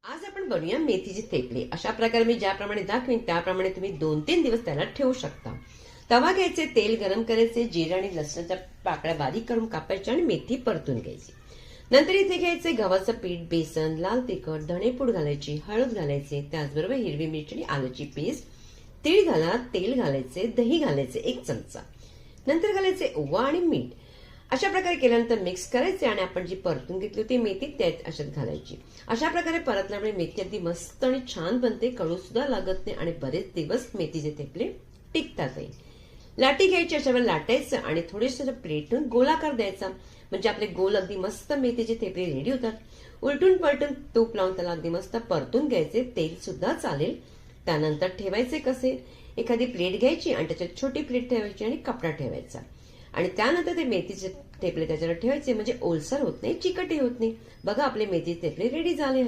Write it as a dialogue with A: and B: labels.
A: आज आपण बनवूया मेथीचे थेपले. अशा प्रकारे मी ज्याप्रमाणे दाखवीन त्याप्रमाणे तुम्ही 2-3 दिवस त्याला ठेवू शकता. तवा घ्यायचे, तेल गरम करायचे, जिरे आणि लसणाच्या पाकळ्या बारीक करून कापायच्या आणि मेथी परतून घ्यायची. नंतर इथे घ्यायचे गव्हाचं पीठ, बेसन, लाल तिखट, धणेपूड घालायची, हळद घालायचे, त्याचबरोबर हिरवी मिरची आणि आलूची पेस्ट, तीळ घाला, तेल घालायचे, दही घालायचे 1 चमचा, नंतर घालायचे ओवा आणि मीठ. अशा प्रकारे केल्यानंतर मिक्स करायचे आणि आपण जी परतून घेतली होती मेथी त्यात अशात घालायची. अशा प्रकारे परतल्यामुळे मेथी अगदी मस्त आणि छान बनते, कडू सुद्धा लागत नाही आणि बरेच दिवस मेथीचे थेपले टिकतातही. लाटी घ्यायची, अशा वेळेला लाटायचं आणि थोडेसे प्लेटून गोलाकार द्यायचा, म्हणजे आपले गोल अगदी मस्त मेथीचे थेपले रेडी होतात. उलटून पलटून तूप लावून त्याला अगदी मस्त परतून घ्यायचे, तेल सुद्धा चालेल. त्यानंतर ठेवायचे कसे, एखादी प्लेट घ्यायची आणि त्याच्यात छोटी प्लेट ठेवायची आणि कपडा ठेवायचा आणि त्यानंतर ते मेथीचे थेपले त्याच्यावर ठेवायचे, म्हणजे ओलसर होत नाही, चिकटही होत नाही. बघा आपले मेथीचे थेपले रेडी झाले आहेत.